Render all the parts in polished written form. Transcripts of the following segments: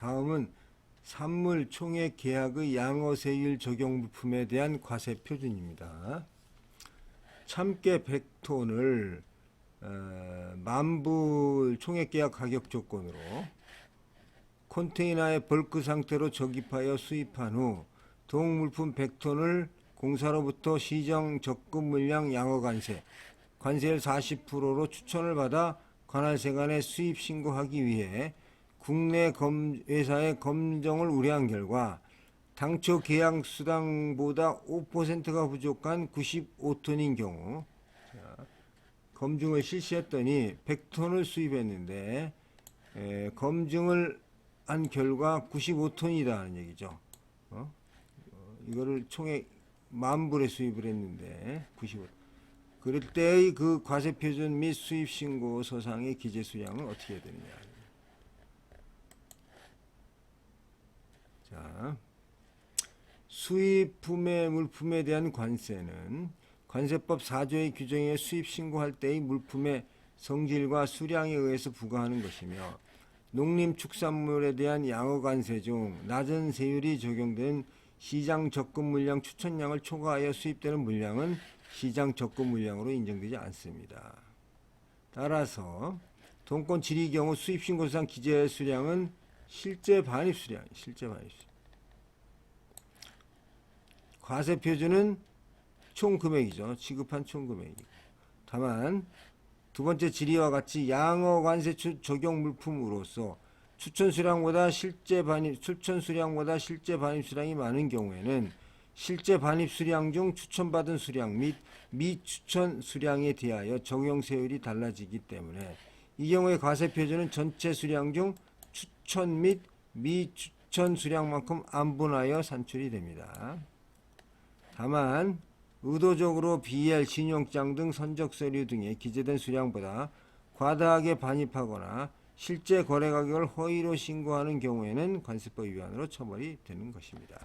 다음은 산물 총액 계약의 양어세율 적용 물품에 대한 과세 표준입니다. 참깨 100톤을 만불 총액 계약 가격 조건으로 컨테이너에 벌크 상태로 적입하여 수입한 후 동물품 100톤을 공사로부터 시정 적금 물량 양어 관세율 40%로 추천을 받아 관할세관에 수입 신고하기 위해 국내 회사의 검정을 의뢰한 결과 당초 계약 수당보다 5%가 부족한 95톤인 경우 검증을 실시했더니 100톤을 수입했는데 검증을 한 결과 95톤이라는 얘기죠. 이거를 총액 만불에 수입을 했는데 95톤. 그럴 때의 그 과세 표준 및 수입 신고 서상의 기재 수량은 어떻게 해야 되느냐. 자, 수입품의 물품에 대한 관세는 관세법 4조의 규정에 수입 신고할 때의 물품의 성질과 수량에 의해서 부과하는 것이며 농림축산물에 대한 양어관세 중 낮은 세율이 적용된 시장 적금 물량 추천량을 초과하여 수입되는 물량은 시장 적금 물량으로 인정되지 않습니다. 따라서 동권 질의 경우 수입 신고상 기재 수량은 실제 반입 수량. 과세 표준은 총 금액이죠. 지급한 총 금액이고. 다만 두 번째 질의와 같이 양어 관세 적용 물품으로서 추천 수량보다 실제 반입 수량이 많은 경우에는 실제 반입 수량 중 추천받은 수량 및 미추천 수량에 대하여 적용 세율이 달라지기 때문에 이 경우에 과세 표준은 전체 수량 중 추천 및 미추천 수량만큼 안분하여 산출이 됩니다. 다만 의도적으로 BL, 신용장 등 선적 서류 등에 기재된 수량보다 과다하게 반입하거나 실제 거래 가격을 허위로 신고하는 경우에는 관세법 위반으로 처벌이 되는 것입니다.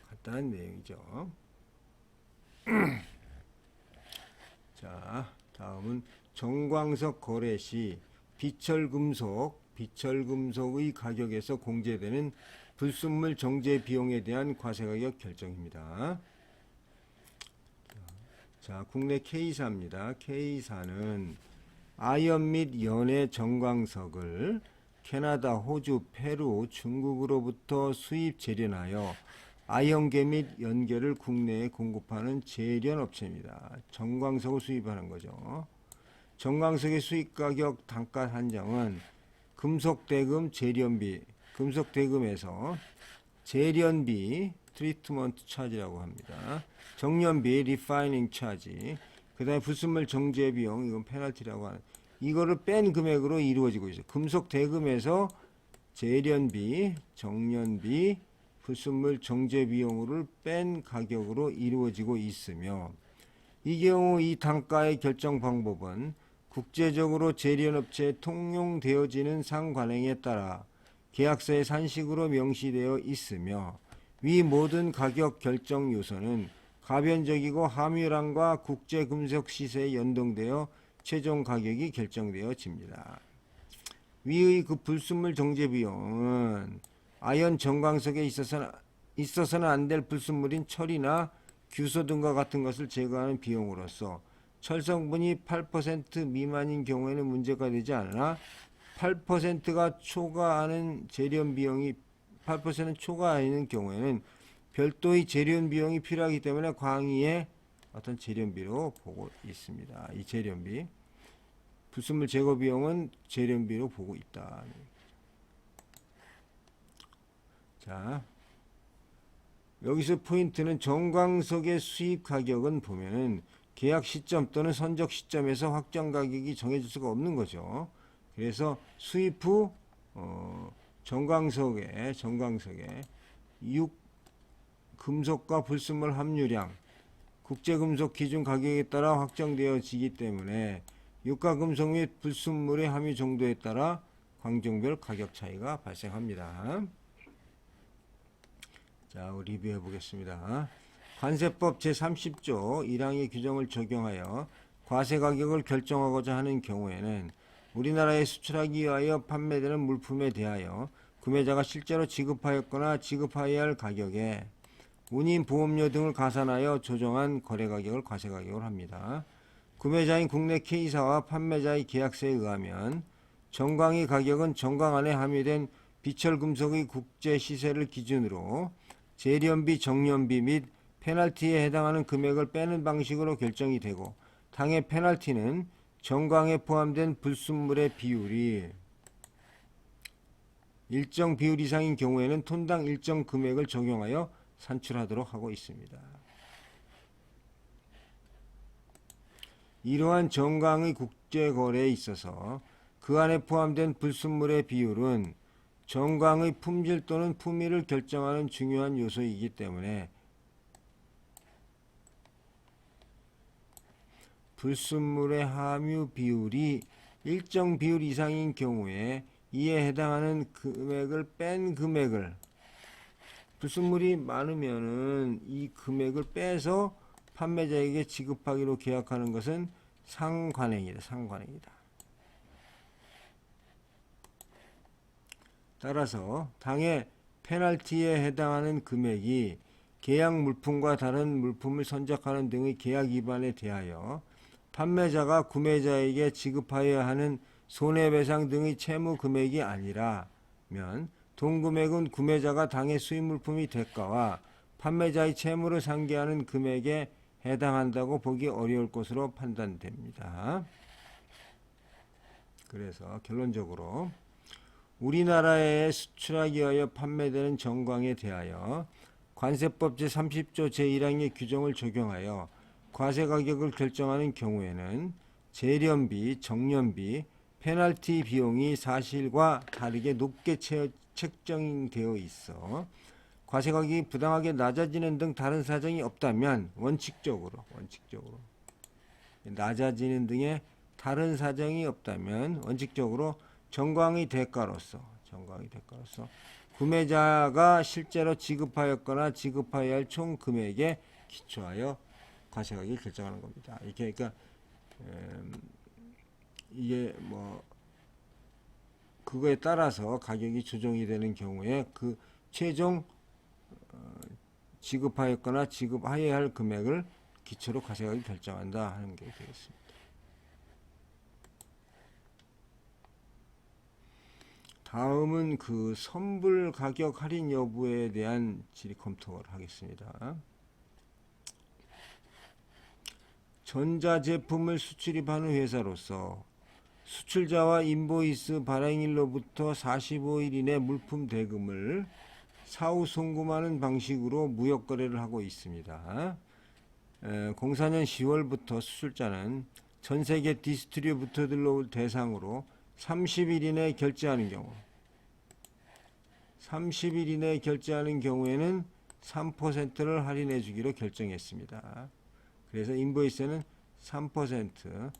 간단한 내용이죠. 자, 다음은 정광석 거래 시 비철금속의 가격에서 공제되는 불순물 정제 비용에 대한 과세가격 결정입니다. 자, 국내 K사입니다. K사는 아연 및 연의 정광석을 캐나다, 호주, 페루, 중국으로부터 수입 재련하여 아연계 및 연계를 국내에 공급하는 재련업체입니다. 정광석을 수입하는 거죠. 정광석의 수입가격 단가 한정은 금속대금 재련비, 금속대금에서 재련비, 트리트먼트 차지라고 합니다. 정련비, 리파이닝 차지, 그 다음에 불순물 정제 비용, 이건 페널티라고 하는, 이거를 뺀 금액으로 이루어지고 있어요. 금속대금에서 재련비, 정련비, 불순물 정제 비용을 뺀 가격으로 이루어지고 있으며, 이 경우 이 단가의 결정 방법은 국제적으로 재련업체에 통용되어지는 상관행에 따라 계약서에 산식으로 명시되어 있으며, 위 모든 가격 결정 요소는 가변적이고 함유량과 국제금속 시세에 연동되어 최종 가격이 결정되어집니다. 위의 그 불순물 정제 비용은 아연 정광석에 있어서는 안 될 불순물인 철이나 규소 등과 같은 것을 제거하는 비용으로서 철 성분이 8% 미만인 경우에는 문제가 되지 않으나 8%가 초과하는 재련 비용이 8%는 초과하는 경우에는 별도의 재련 비용이 필요하기 때문에 광의의 어떤 재련비로 보고 있습니다. 이 재련비, 불순물 제거 비용은 재련비로 보고 있다. 자, 여기서 포인트는 정광석의 수입 가격은 보면은 계약 시점 또는 선적 시점에서 확정 가격이 정해질 수가 없는 거죠. 그래서 수입 후 정광석의 금속과 불순물 함유량, 국제금속 기준 가격에 따라 확정되어지기 때문에 유가금속 및 불순물의 함유 정도에 따라 광종별 가격 차이가 발생합니다. 자, 우리 리뷰해 보겠습니다. 관세법 제30조 1항의 규정을 적용하여 과세 가격을 결정하고자 하는 경우에는 우리나라에 수출하기 위하여 판매되는 물품에 대하여 구매자가 실제로 지급하였거나 지급하여야 할 가격에 운임, 보험료 등을 가산하여 조정한 거래가격을 과세가격으로 합니다. 구매자인 국내 K사와 판매자의 계약서에 의하면 정강의 가격은 정강 안에 함유된 비철금속의 국제 시세를 기준으로 재련비, 정련비 및 페널티에 해당하는 금액을 빼는 방식으로 결정이 되고, 당해 페널티는 정강에 포함된 불순물의 비율이 일정 비율 이상인 경우에는 톤당 일정 금액을 적용하여 산출하도록 하고 있습니다. 이러한 정강의 국제거래에 있어서 그 안에 포함된 불순물의 비율은 정강의 품질 또는 품위를 결정하는 중요한 요소이기 때문에 불순물의 함유 비율이 일정 비율 이상인 경우에 이에 해당하는 금액을 뺀 금액을, 불순물이 많으면은 이 금액을 빼서 판매자에게 지급하기로 계약하는 것은 상관행위다. 상관행위다. 따라서 당해 페널티에 해당하는 금액이 계약 물품과 다른 물품을 선적하는 등의 계약 위반에 대하여 판매자가 구매자에게 지급하여야 하는 손해배상 등의 채무 금액이 아니라면 동금액은 구매자가 당해 수입 물품의 대가와 판매자의 채무를 상계하는 금액에 해당한다고 보기 어려울 것으로 판단됩니다. 그래서 결론적으로 우리나라에 수출하기 위하여 판매되는 정강에 대하여 관세법 제30조 제1항의 규정을 적용하여 과세가격을 결정하는 경우에는 재련비, 정련비, 페널티 비용이 사실과 다르게 높게 책정되어 있어 과세가격이 부당하게 낮아지는 등 다른 사정이 없다면 원칙적으로 낮아지는 등의 다른 사정이 없다면 원칙적으로 정강의 대가로서 구매자가 실제로 지급하였거나 지급하여야 할 총 금액에 기초하여 과세가격을 결정하는 겁니다. 이렇게 그러니까 이게 뭐 그거에 따라서 가격이 조정이 되는 경우에 그 최종 지급하였거나 지급하여야 할 금액을 기초로 과세가격을 결정한다 하는 게 되겠습니다. 다음은 그 선불 가격 할인 여부에 대한 질의 검토를 하겠습니다. 전자제품을 수출입하는 회사로서 수출자와 인보이스 발행일로부터 45일 이내 물품 대금을 사후 송금하는 방식으로 무역거래를 하고 있습니다. 04년 10월부터 수출자는 전세계 디스트리뷰터들로 대상으로 30일 이내에 결제하는 경우 30일 이내에 결제하는 경우에는 3%를 할인해 주기로 결정했습니다. 그래서 인보이스는 3%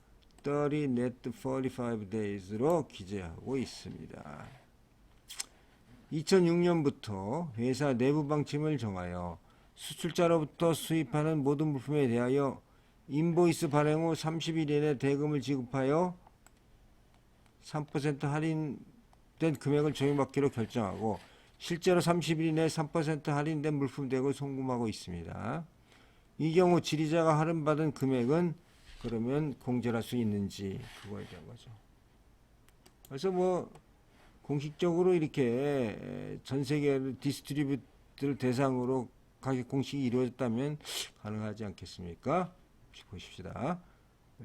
30 net 45 days로 기재하고 있습니다. 2006년부터 회사 내부 방침을 정하여 수출자로부터 수입하는 모든 물품에 대하여 인보이스 발행 후 30일 이내 대금을 지급하여 3% 할인된 금액을 적용받기로 결정하고 실제로 30일 이내 3% 할인된 물품 대금을 송금하고 있습니다. 이 경우 지리자가 할인받은 금액은 그러면 공제할 수 있는지 그거에 대한 거죠. 그래서 뭐 공식적으로 이렇게 전 세계 디스트리뷰터를 대상으로 가격 공식이 이루어졌다면 가능하지 않겠습니까? 보십시다.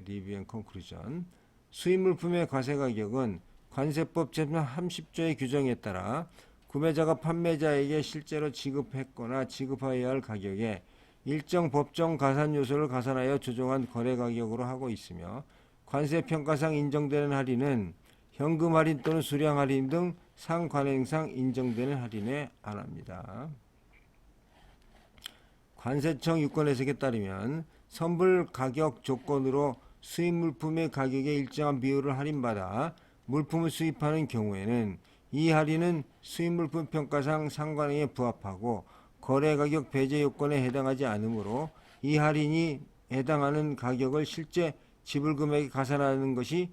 리뷰 앤 컨클루전. 수입 물품의 과세 가격은 관세법 제30조의 규정에 따라 구매자가 판매자에게 실제로 지급했거나 지급하여야 할 가격에 일정 법정 가산 요소를 가산하여 조정한 거래 가격으로 하고 있으며 관세 평가상 인정되는 할인은 현금 할인 또는 수량 할인 등 상관행상 인정되는 할인에 안합니다. 관세청 유권 해석에 따르면 선불 가격 조건으로 수입 물품의 가격의 일정한 비율을 할인받아 물품을 수입하는 경우에는 이 할인은 수입 물품 평가상 상관행에 부합하고 거래 가격 배제 요건에 해당하지 않으므로 이 할인이 해당하는 가격을 실제 지불 금액에 가산하는 것이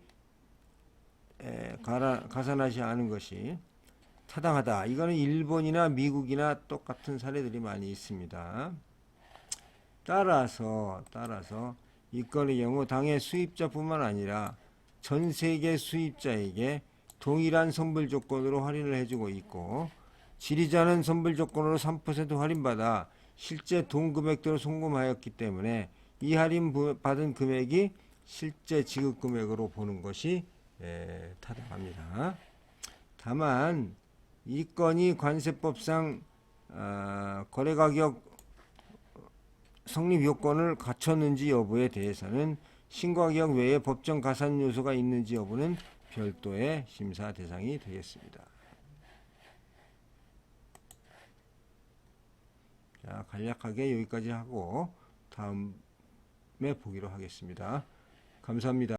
가산하지 않은 것이 타당하다. 이거는 일본이나 미국이나 똑같은 사례들이 많이 있습니다. 따라서 이 건의 경우 당해 수입자뿐만 아니라 전 세계 수입자에게 동일한 선불 조건으로 할인을 해주고 있고, 지리자는 선불 조건으로 3% 할인받아 실제 돈 금액대로 송금하였기 때문에 이 할인 받은 금액이 실제 지급 금액으로 보는 것이 타당합니다. 다만 이 건이 관세법상 거래가격 성립 요건을 갖췄는지 여부에 대해서는 신고가격 외에 법정 가산 요소가 있는지 여부는 별도의 심사 대상이 되겠습니다. 자, 간략하게 여기까지 하고 다음에 보기로 하겠습니다. 감사합니다.